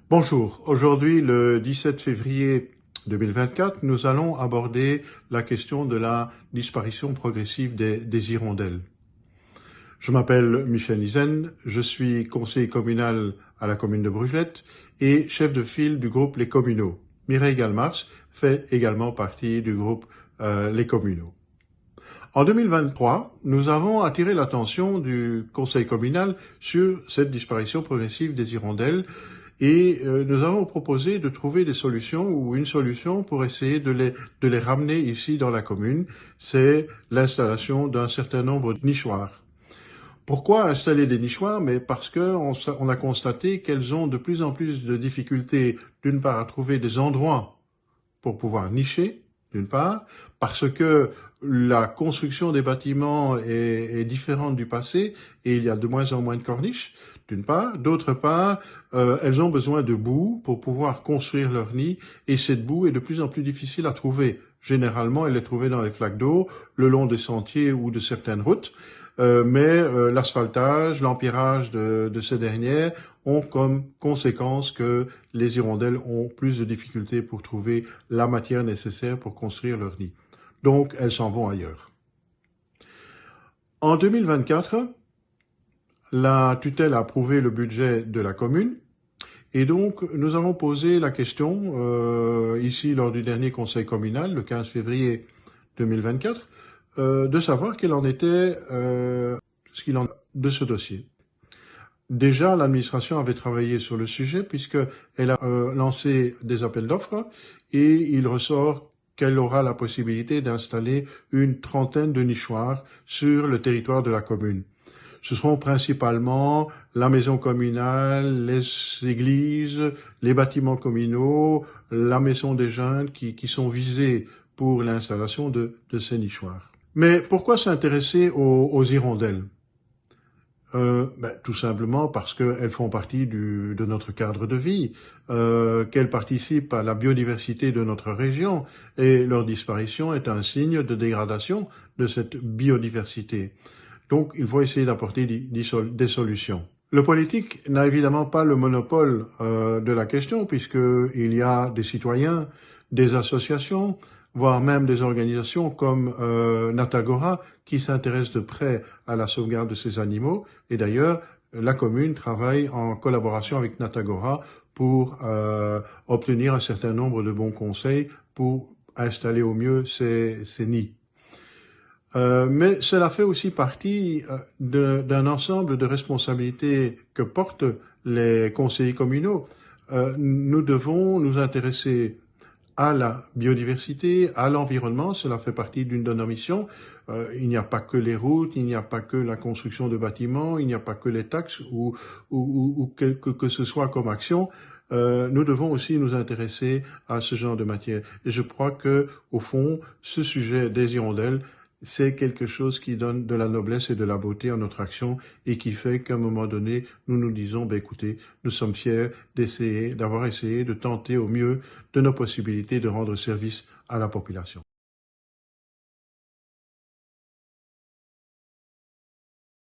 Bonjour, aujourd'hui le 17 février 2024, nous allons aborder la question de la disparition progressive des hirondelles. Je m'appelle Michel Nizen, je suis conseiller communal à la commune de Brugelette et chef de file du groupe Les Communaux. Mireille Galmars fait également partie du groupe Les Communaux. En 2023, nous avons attiré l'attention du conseil communal sur cette disparition progressive des hirondelles et nous avons proposé de trouver des solutions ou une solution pour essayer de les ramener ici dans la commune. C'est l'installation d'un certain nombre de nichoirs. Pourquoi installer des nichoirs? Mais parce qu'on a constaté qu'elles ont de plus en plus de difficultés, d'une part, à trouver des endroits pour pouvoir nicher, d'une part, parce que la construction des bâtiments est différente du passé et il y a de moins en moins de corniches, d'une part. D'autre part, elles ont besoin de boue pour pouvoir construire leur nid et cette boue est de plus en plus difficile à trouver. Généralement, elle est trouvée dans les flaques d'eau, le long des sentiers ou de certaines routes. Mais l'asphaltage, l'empierrage de ces dernières ont comme conséquence que les hirondelles ont plus de difficultés pour trouver la matière nécessaire pour construire leur nid. Donc, elles s'en vont ailleurs. En 2024, la tutelle a approuvé le budget de la commune et donc nous avons posé la question, ici lors du dernier conseil communal, le 15 février 2024, de savoir quel en était ce qu'il en est de ce dossier. Déjà, l'administration avait travaillé sur le sujet puisqu'elle a lancé des appels d'offres et il ressort qu'elle aura la possibilité d'installer une trentaine de nichoirs sur le territoire de la commune. Ce seront principalement la maison communale, les églises, les bâtiments communaux, la maison des jeunes qui sont visés pour l'installation de ces nichoirs. Mais pourquoi s'intéresser aux hirondelles? Tout simplement parce qu'elles font partie de notre cadre de vie, qu'elles participent à la biodiversité de notre région et leur disparition est un signe de dégradation de cette biodiversité. Donc il faut essayer d'apporter des solutions. Le politique n'a évidemment pas le monopole de la question puisqu'il y a des citoyens, des associations, voire même des organisations comme Natagora qui s'intéressent de près à la sauvegarde de ces animaux. Et d'ailleurs, la commune travaille en collaboration avec Natagora pour obtenir un certain nombre de bons conseils pour installer au mieux ces nids. Mais cela fait aussi partie d'un ensemble de responsabilités que portent les conseillers communaux. Nous devons nous intéresser à la biodiversité, à l'environnement, cela fait partie d'une de nos missions. Il n'y a pas que les routes, il n'y a pas que la construction de bâtiments, il n'y a pas que les taxes ou que ce soit comme action. Nous devons aussi nous intéresser à ce genre de matière. Et je crois que, au fond, ce sujet des hirondelles, c'est quelque chose qui donne de la noblesse et de la beauté à notre action et qui fait qu'à un moment donné, nous nous disons, écoutez, nous sommes fiers d'avoir essayé de tenter au mieux de nos possibilités de rendre service à la population.